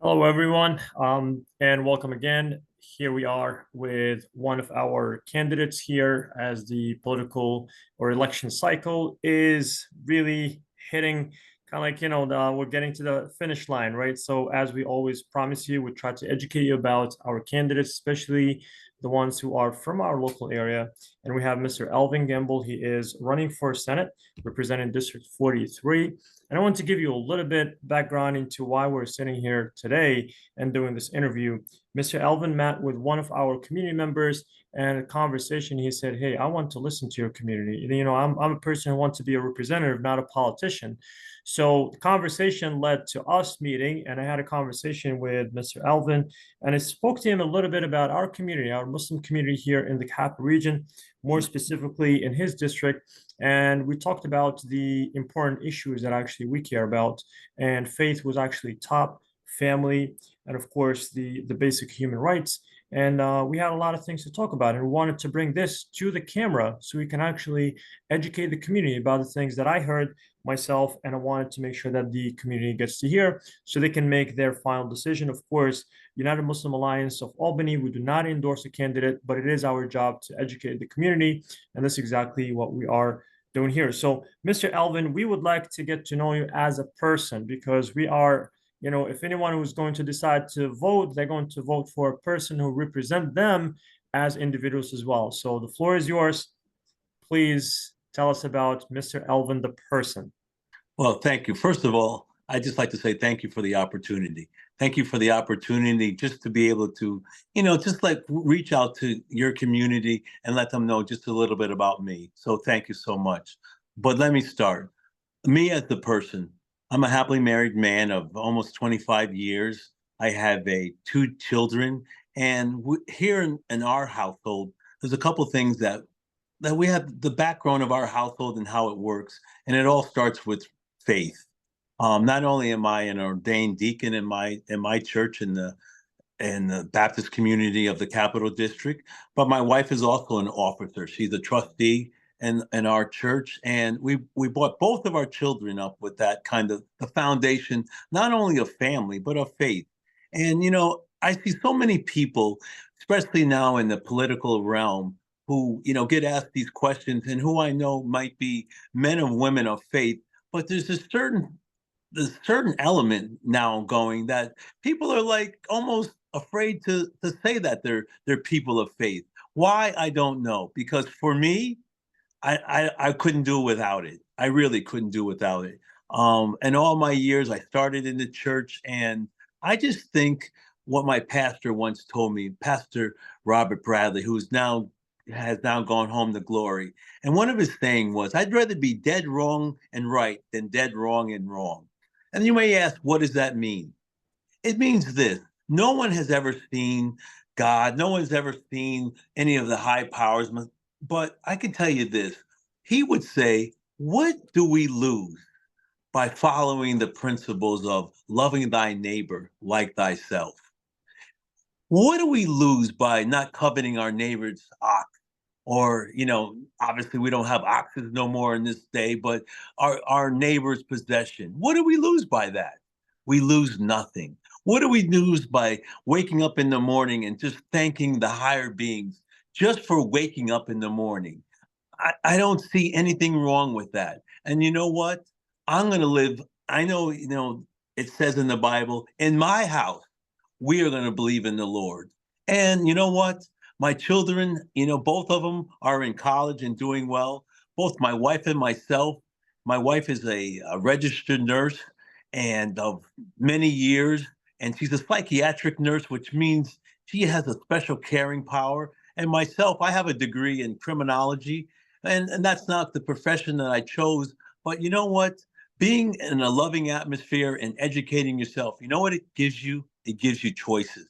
Hello, everyone, and welcome again. Here we are with one of our candidates here as the political or election cycle is really hitting kind of like, we're getting to the finish line, right? So, as we always promise you, we try to educate you about our candidates, especially the ones who are from our local area. And we have Mr. Alvin Gamble. He is running for Senate, representing District 43. And I want to give you a little bit background into why we're sitting here today and doing this interview. Mr. Alvin met with one of our community members and a conversation. He said, "Hey, I want to listen to your community. I'm a person who wants to be a representative, not a politician." So the conversation led to us meeting, and I had a conversation with Mr. Alvin, and I spoke to him a little bit about our community, our Muslim community here in the Cap region, more specifically in his district. And we talked about the important issues that actually we care about. And faith was actually top, family, and of course, the basic human rights. And we had a lot of things to talk about. And we wanted to bring this to the camera so we can actually educate the community about the things that I heard myself. And I wanted to make sure that the community gets to hear so they can make their final decision. Of course, United Muslim Alliance of Albany, we do not endorse a candidate, but it is our job to educate the community. And that's exactly what we are doing here. So, Mr. Alvin, we would like to get to know you as a person because we are, if anyone who's going to decide to vote, they're going to vote for a person who represent them as individuals as well. So the floor is yours. Please tell us about Mr. Alvin, the person. Well, thank you. First of all, I'd just like to say thank you for the opportunity. Thank you for the opportunity just to be able to, just like reach out to your community and let them know just a little bit about me. So thank you so much. But let me start. Me as the person, I'm a happily married man of almost 25 years. I have two children, and here in our household, there's a couple things that we have the background of our household and how it works, and it all starts with faith. Not only am I an ordained deacon in my church in the Baptist community of the Capital District, but my wife is also an officer. She's a trustee in our church, and we brought both of our children up with that kind of the foundation, not only of family but of faith. And I see so many people, especially now in the political realm, who get asked these questions, and who I know might be men and women of faith, but there's a certain element now going that people are like almost afraid to say that they're people of faith. Why? I don't know. Because for me, I couldn't do it without it. I really couldn't do without it. And all my years, I started in the church, and I just think what my pastor once told me, Pastor Robert Bradley, who's now has now gone home to glory. And one of his saying was, "I'd rather be dead wrong and right than dead wrong and wrong." And you may ask, what does that mean? It means this: no one has ever seen God, no one's ever seen any of the high powers. But I can tell you this: he would say, what do we lose by following the principles of loving thy neighbor like thyself? What do we lose by not coveting our neighbor's ox? Or, obviously we don't have oxes no more in this day, but our neighbor's possession. What do we lose by that? We lose nothing. What do we lose by waking up in the morning and just thanking the higher beings just for waking up in the morning? I don't see anything wrong with that. And you know what? I'm going to live. I know, it says in the Bible, in my house, we are going to believe in the Lord. And you know what? My children, both of them are in college and doing well. Both my wife and myself. My wife is a registered nurse and of many years, and she's a psychiatric nurse, which means she has a special caring power. And myself, I have a degree in criminology, and that's not the profession that I chose. But you know what? Being in a loving atmosphere and educating yourself, you know what it gives you? It gives you choices.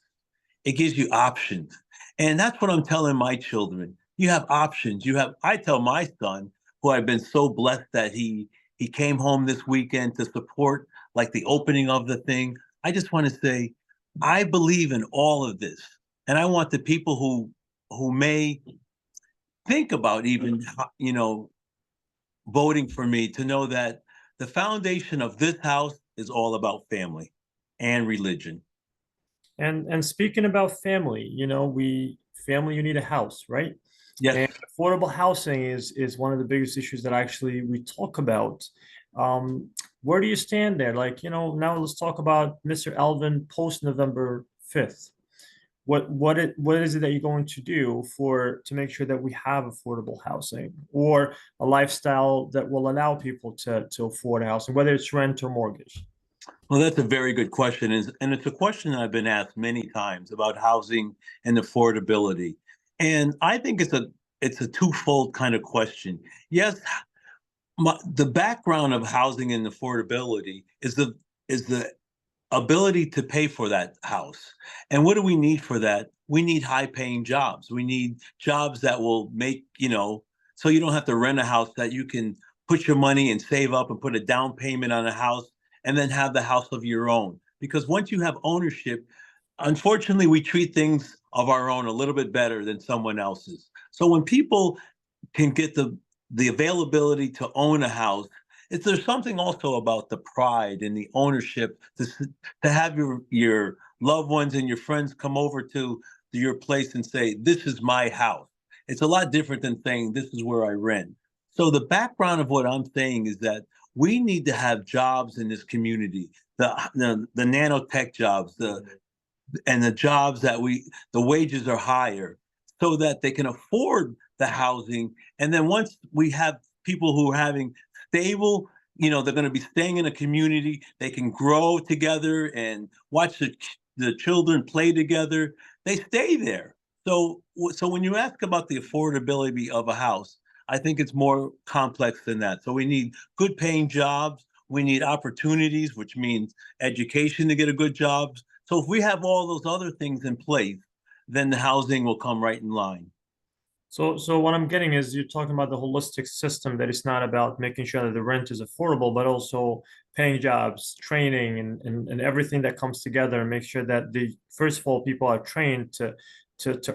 It gives you options. And that's what I'm telling my children. You have options. I tell my son, who I've been so blessed that he came home this weekend to support like the opening of the thing. I just want to say, I believe in all of this. And I want the people who may think about even, voting for me to know that the foundation of this house is all about family and religion. And speaking about family, family, you need a house, right? Yes. And affordable housing is one of the biggest issues that actually we talk about. Um, where do you stand there? Like, now let's talk about Mr. Alvin post November 5th. What is it that you're going to do to make sure that we have affordable housing or a lifestyle that will allow people to afford housing, whether it's rent or mortgage? Well, that's a very good question, and it's a question that I've been asked many times about housing and affordability. And I think it's a twofold kind of question. Yes, the background of housing and affordability is the ability to pay for that house. And what do we need for that? We need high paying jobs. We need jobs that will make, so you don't have to rent a house, that you can put your money and save up and put a down payment on a house and then have the house of your own. Because once you have ownership, unfortunately, we treat things of our own a little bit better than someone else's. So when people can get the availability to own a house, there's something also about the pride and the ownership to have your loved ones and your friends come over to your place and say, "This is my house." It's a lot different than saying, "This is where I rent." So the background of what I'm saying is that we need to have jobs in this community, the nanotech jobs, the jobs the wages are higher, so that they can afford the housing. And then once we have people who are having stable, they're going to be staying in a community, they can grow together and watch the children play together, they stay there. So when you ask about the affordability of a house, I think it's more complex than that. So we need good paying jobs, we need opportunities, which means education to get a good job. So if we have all those other things in place, then the housing will come right in line. So what I'm getting is you're talking about the holistic system, that it's not about making sure that the rent is affordable, but also paying jobs, training, and everything that comes together, and make sure that the first of all people are trained to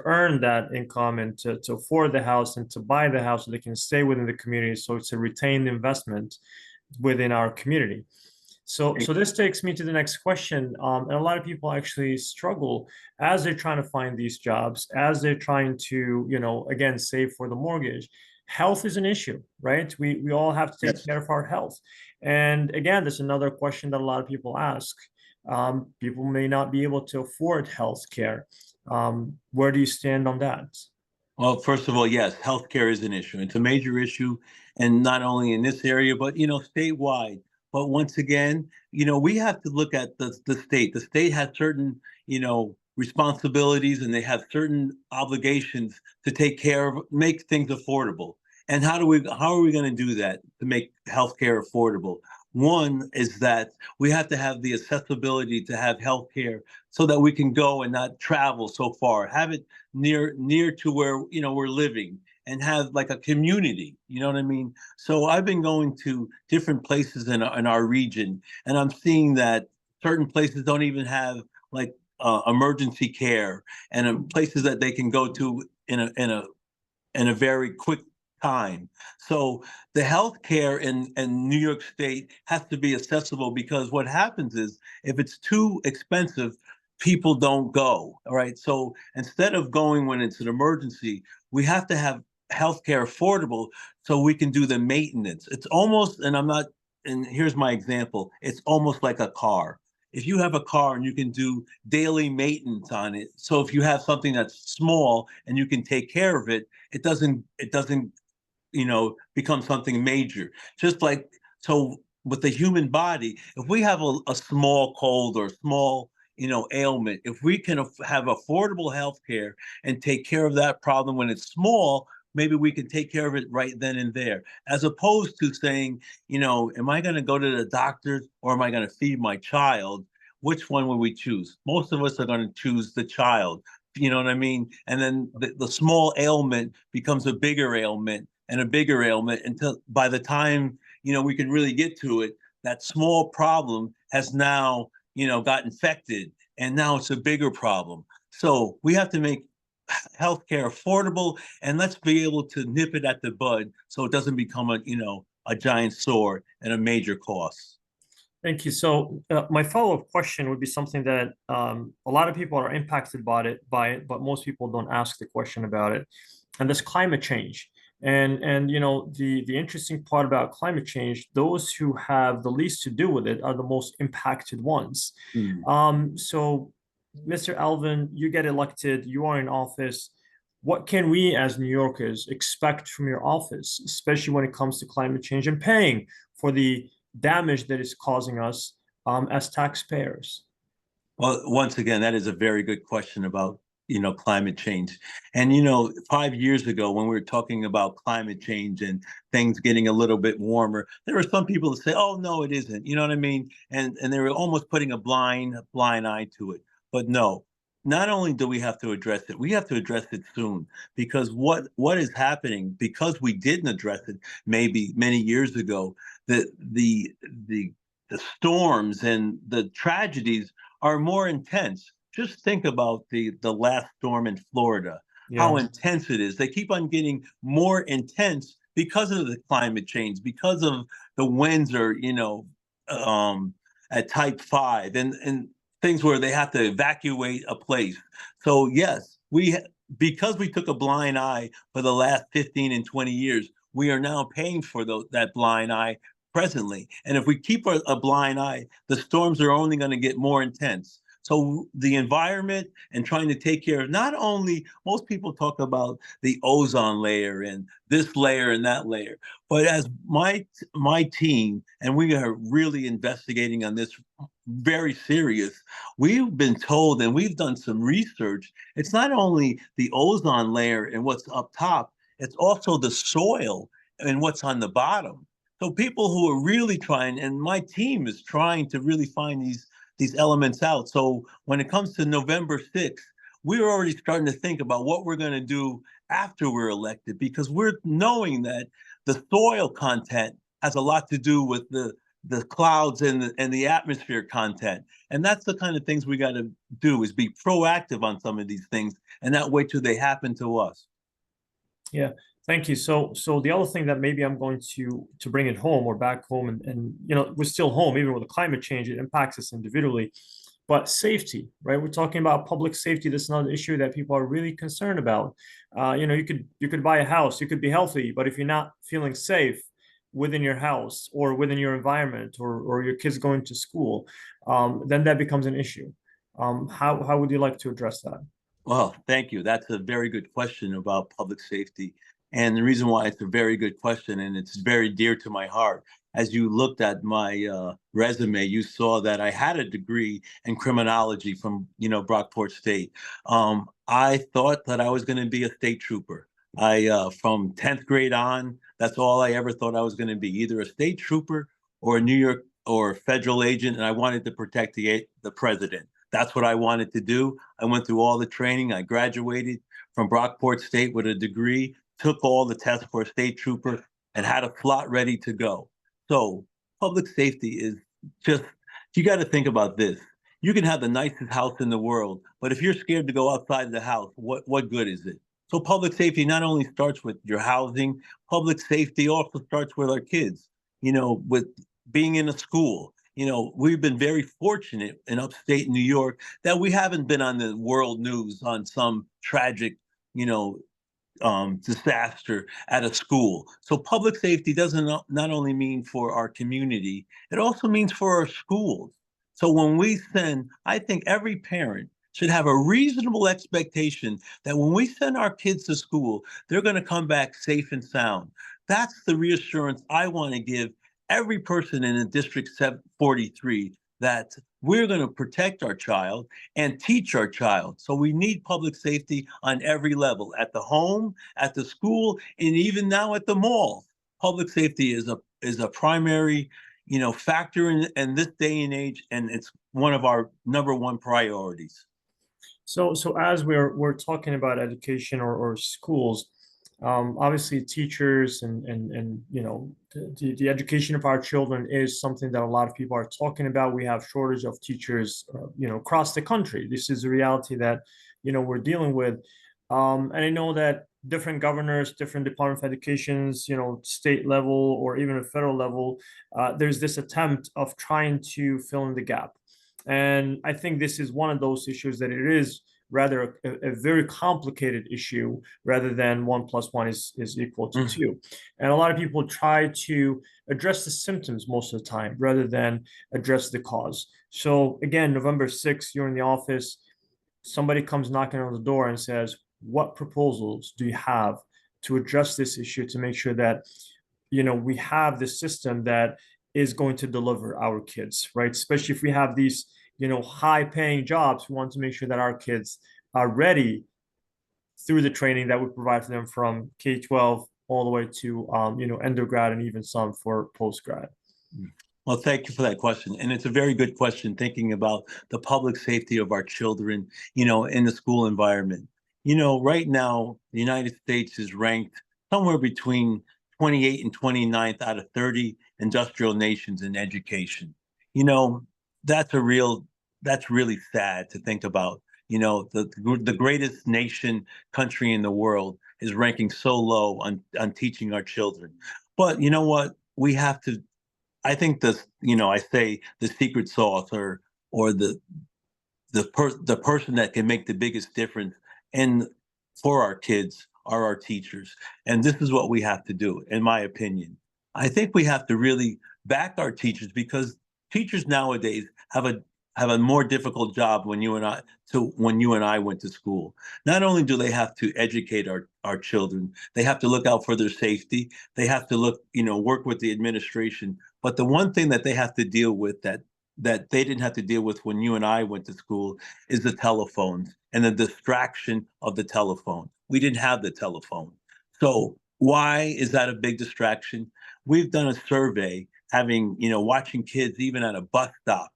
earn that income and to afford the house and to buy the house so they can stay within the community. So it's a retained investment within our community. So this takes me to the next question. And a lot of people actually struggle as they're trying to find these jobs, as they're trying to, again, save for the mortgage. Health is an issue, right? We all have to take Yes. care of our health. And again, there's another question that a lot of people ask. People may not be able to afford health care. Where do you stand on that? Well, first of all, yes, healthcare is an issue. It's a major issue, and not only in this area, but statewide. But once again, we have to look at the state. The state has certain, responsibilities, and they have certain obligations to take care of, make things affordable. And how are we going to do that to make healthcare affordable? One is that we have to have the accessibility to have healthcare so that we can go and not travel so far. Have it near to where we're living, and have like a community, you know what I mean? So I've been going to different places in our region, and I'm seeing that certain places don't even have like emergency care, and places that they can go to in a very quick time. So the healthcare in New York State has to be accessible, because what happens is if it's too expensive, people don't go. All right. So instead of going when it's an emergency, we have to have healthcare affordable so we can do the maintenance. It's almost, and here's my example, it's almost like a car. If you have a car and you can do daily maintenance on it, so if you have something that's small and you can take care of it, it doesn't become something major. Just like, so with the human body, if we have a small cold or small ailment, if we can have affordable health care and take care of that problem when it's small, maybe we can take care of it right then and there, as opposed to saying, am I going to go to the doctors or am I going to feed my child? Which one will we choose? Most of us are going to choose the child. You know what I mean? And then the small ailment becomes a bigger ailment and a bigger ailment, until by the time we can really get to it, that small problem has now got infected, and now it's a bigger problem. So we have to make healthcare affordable, and let's be able to nip it at the bud so it doesn't become a giant sore and a major cost. Thank you. So, my follow-up question would be something that a lot of people are impacted by it, but most people don't ask the question about it, and that's climate change. And the interesting part about climate change, those who have the least to do with it are the most impacted ones. Hmm. So, Mr. Alvin, you get elected, you are in office. What can we as New Yorkers expect from your office, especially when it comes to climate change and paying for the damage that is causing us as taxpayers? Well, once again, that is a very good question about, climate change. And, 5 years ago, when we were talking about climate change and things getting a little bit warmer, there were some people that say, oh, no, it isn't. You know what I mean? And they were almost putting a blind eye to it. But no, not only do we have to address it, we have to address it soon, because what is happening, because we didn't address it maybe many years ago, the the the the storms and the tragedies are more intense. Just think about the last storm in Florida, how Yeah. intense it is. They keep on getting more intense because of the climate change, because of the winds are, um, at type 5, and things where they have to evacuate a place. So yes, because we took a blind eye for the last 15 and 20 years, we are now paying for that blind eye presently. And if we keep a blind eye, the storms are only going to get more intense. So the environment and trying to take care of, not only, most people talk about the ozone layer and this layer and that layer, but as my team, and we are really investigating on this very serious, we've been told, and we've done some research, it's not only the ozone layer and what's up top, it's also the soil and what's on the bottom. So people who are really trying, and my team is trying to really find these elements out. So when it comes to November 6th, we're already starting to think about what we're going to do after we're elected, because we're knowing that the soil content has a lot to do with the clouds and the atmosphere content. And that's the kind of things we got to do, is be proactive on some of these things and not wait till they happen to us. Yeah, thank you. So the other thing that maybe I'm going to bring it home or back home, and we're still home even with the climate change. It impacts us individually, but safety, right? We're talking about public safety. That's another issue that people are really concerned about. You could buy a house, you could be healthy, but if you're not feeling safe within your house or within your environment, or your kids going to school, then that becomes an issue. How would you like to address that? Well, thank you. That's a very good question about public safety. And the reason why it's a very good question, and it's very dear to my heart, as you looked at my resume, you saw that I had a degree in criminology from, Brockport State. I thought that I was going to be a state trooper. From 10th grade on, that's all I ever thought I was going to be, either a state trooper or a New York or a federal agent, and I wanted to protect the president. That's what I wanted to do. I went through all the training. I graduated from Brockport State with a degree, took all the tests for a state trooper, and had a slot ready to go. So public safety is just, you got to think about this. You can have the nicest house in the world, but if you're scared to go outside the house, what good is it? So public safety not only starts with your housing, public safety also starts with our kids, with being in a school. We've been very fortunate in upstate New York that we haven't been on the world news on some tragic, you know, disaster at a school. So public safety doesn't not only mean for our community, it also means for our schools. So when we send, I think every parent should have a reasonable expectation that when we send our kids to school, they're going to come back safe and sound. That's the reassurance I want to give every person in the District 43, that we're going to protect our child and teach our child. So we need public safety on every level, at the home, at the school, and even now at the mall. Public safety is a primary, factor in this day and age, and it's one of our number one priorities. So as we're talking about education or schools, obviously teachers and the education of our children is something that a lot of people are talking about. We have shortage of teachers, across the country. This is a reality that we're dealing with, and I know that different governors, different Department of Educations, state level or even a federal level, there's this attempt of trying to fill in the gap. And I think this is one of those issues that it is rather a very complicated issue rather than 1 + 1 is equal to 2. And a lot of people try to address the symptoms most of the time rather than address the cause. So again, November 6th, you're in the office, somebody comes knocking on the door and says, what proposals do you have to address this issue to make sure that we have the system that is going to deliver our kids, right? Especially if we have these high paying jobs, we want to make sure that our kids are ready through the training that we provide for them from K-12 all the way to undergrad and even some for post-grad. Well, thank you for that question. And it's a very good question, thinking about the public safety of our children, in the school environment. Right now, the United States is ranked somewhere between 28th and 29th out of 30 industrial nations in education. That's really sad to think about. The greatest country in the world is ranking so low on teaching our children. But you know what? I think I say the secret sauce or the person that can make the biggest difference and for our kids are our teachers. And this is what we have to do, in my opinion. I think we have to really back our teachers, because teachers nowadays have a more difficult job when you and I went to school. Not only do they have to educate our children, they have to look out for their safety. They have to work with the administration. But the one thing that they have to deal with that they didn't have to deal with when you and I went to school is the telephones and the distraction of the telephone. We didn't have the telephone. So why is that a big distraction? We've done a survey watching kids even at a bus stop,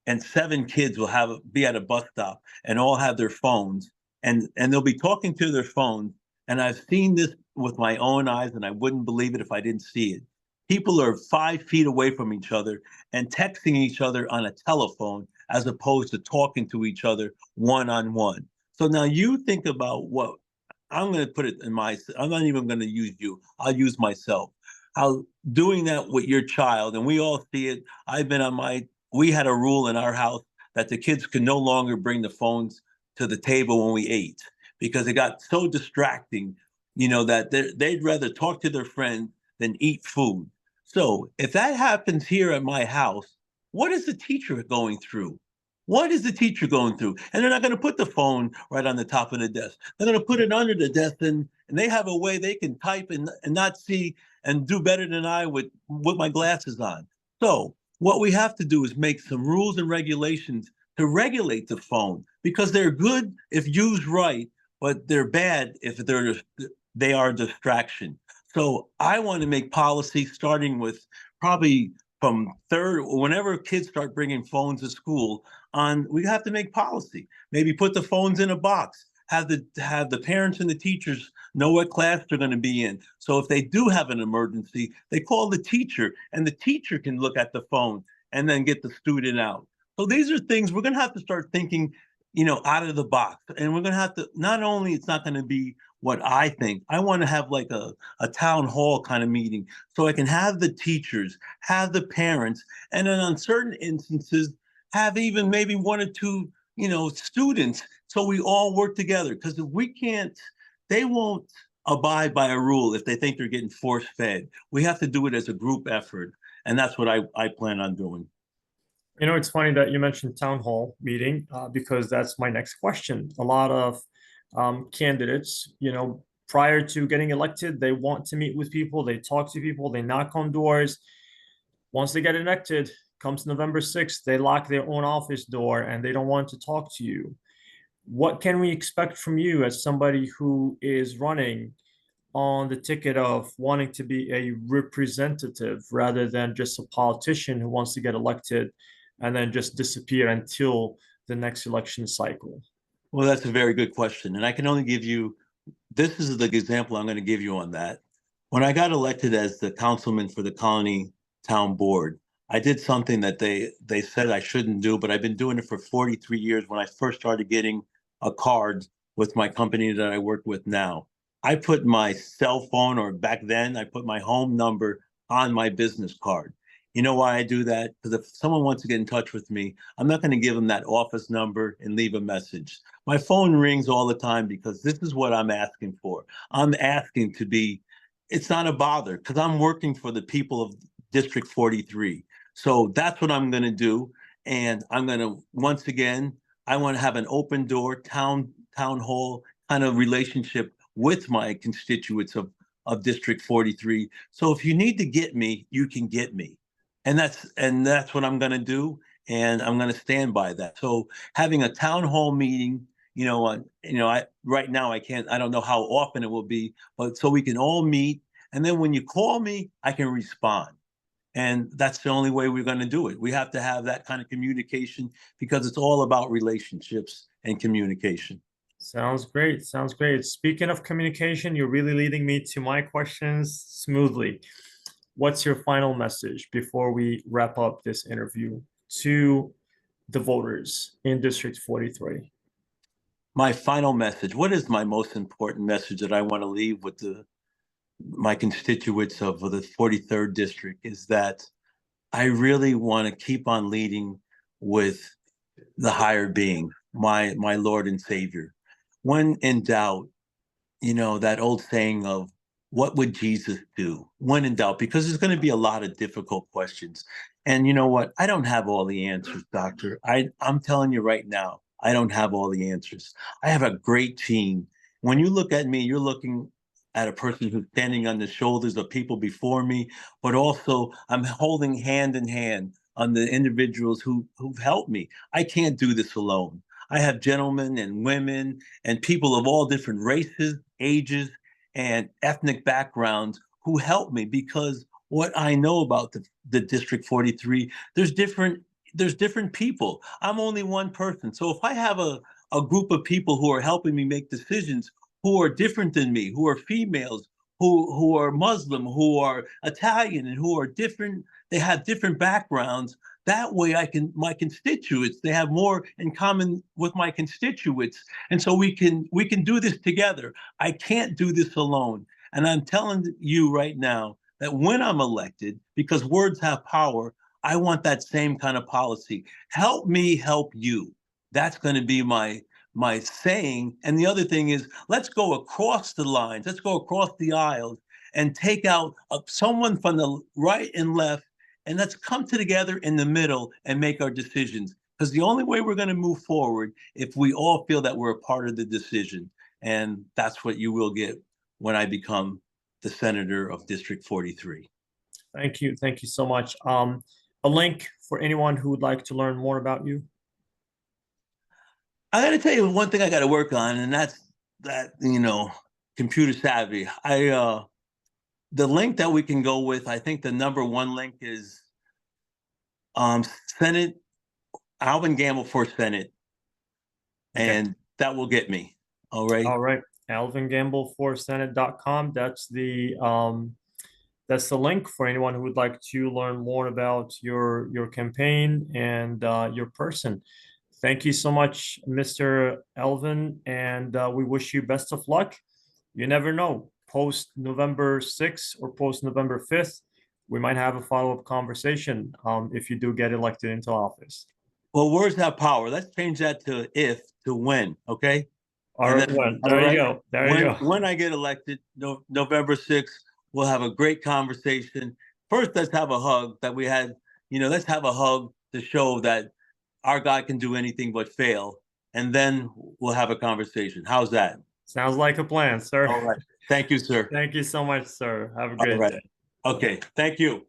and 7 kids will be at a bus stop and all have their phones, and they'll be talking to their phones. And I've seen this with my own eyes, and I wouldn't believe it if I didn't see it. People are 5 feet away from each other and texting each other on a telephone as opposed to talking to each other one-on-one. So now you think about what I'm going to put it I'm not even going to use you. I'll use myself. How doing that with your child, and we all see it. We had a rule in our house that the kids could no longer bring the phones to the table when we ate, because it got so distracting, that they'd rather talk to their friends than eat food. So if that happens here at my house, what is the teacher going through? What is the teacher going through? And they're not going to put the phone right on the top of the desk. They're going to put it under the desk, and they have a way they can type and not see and do better than I with my glasses on. So what we have to do is make some rules and regulations to regulate the phone, because they're good if used right, but they're bad if they are a distraction. So I want to make policy starting with probably from third, whenever kids start bringing phones to school, we have to make policy. Maybe put the phones in a box. Have the parents and the teachers know what class they're going to be in. So if they do have an emergency, they call the teacher, and the teacher can look at the phone and then get the student out. So these are things we're going to have to start thinking, out of the box. And we're going to have to, not only it's not going to be what I think, I want to have like a town hall kind of meeting, so I can have the teachers, have the parents, and then on certain instances, have even maybe 1 or 2, students, so we all work together. Because if we can't, they won't abide by a rule if they think they're getting force fed. We have to do it as a group effort. And that's what I plan on doing. It's funny that you mentioned town hall meeting because that's my next question. A lot of candidates, prior to getting elected, they want to meet with people, they talk to people, they knock on doors. Once they get elected, comes November 6th, they lock their own office door and they don't want to talk to you. What can we expect from you as somebody who is running on the ticket of wanting to be a representative rather than just a politician who wants to get elected and then just disappear until the next election cycle? Well, that's a very good question. And I can only give you, this is the example I'm going to give you on that. When I got elected as the councilman for the Colony Town Board, I did something that they said I shouldn't do, but I've been doing it for 43 years. When I first started getting a card with my company that I work with now, I put my cell phone, or back then I put my home number on my business card. You know why I do that? Because if someone wants to get in touch with me, I'm not going to give them that office number and leave a message. My phone rings all the time because this is what I'm asking for. I'm asking to be, it's not a bother because I'm working for the people of District 43. So that's what I'm going to do. And I'm going to, once again, I want to have an open door town hall kind of relationship with my constituents of District 43. So if you need to get me, you can get me. And that's what I'm going to do, and I'm going to stand by that. So having a town hall meeting, I right now I don't know how often it will be, but so we can all meet, and then when you call me, I can respond. And that's the only way we're going to do it. We have to have that kind of communication because it's all about relationships and communication. Sounds great. Sounds great. Speaking of communication, you're really leading me to my questions smoothly. What's your final message before we wrap up this interview to the voters in District 43? My final message, what is my most important message that I want to leave with my constituents of the 43rd district is that I really want to keep on leading with the higher being, my Lord and Savior. When in doubt, that old saying of what would Jesus do? When in doubt, because there's going to be a lot of difficult questions. And you know what? I don't have all the answers, doctor. I'm telling you right now, I don't have all the answers. I have a great team. When you look at me, you're looking at a person who's standing on the shoulders of people before me, but also I'm holding hand in hand on the individuals who've helped me. I can't do this alone. I have gentlemen and women and people of all different races, ages, and ethnic backgrounds who help me because what I know about the District 43, there's different people. I'm only one person. So if I have a group of people who are helping me make decisions who are different than me, who are females, who are Muslim, who are Italian, and who are different, they have different backgrounds. That way my constituents, they have more in common with my constituents. And so we can do this together. I can't do this alone. And I'm telling you right now that when I'm elected, because words have power, I want that same kind of policy. Help me help you. That's going to be my saying. And the other thing is, let's go across the lines, let's go across the aisles and take out someone from the right and left, and let's come together in the middle and make our decisions. Because the only way we're going to move forward if we all feel that we're a part of the decision. And that's what you will get when I become the senator of District 43. Thank you. Thank you so much. A link for anyone who would like to learn more about you. I got to tell you one thing I got to work on, and that's that, computer savvy. The link that we can go with, I think the number one link is Senate, Alvin Gamble for Senate, and that will get me. All right. All right. AlvinGambleForSenate.com. That's the link for anyone who would like to learn more about your campaign and your person. Thank you so much, Mr. Alvin, and we wish you best of luck. You never know, post November 6th or post November 5th, we might have a follow-up conversation if you do get elected into office. Well, words have power. Let's change that to when, okay? All right, there you go. There you go. When I get elected, November 6th, we'll have a great conversation. First, let's have a hug that we had, let's have a hug to show that our guy can do anything but fail. And then we'll have a conversation. How's that? Sounds like a plan, sir. All right. Thank you, sir. Thank you so much, sir. Have a great day. Okay. Thank you.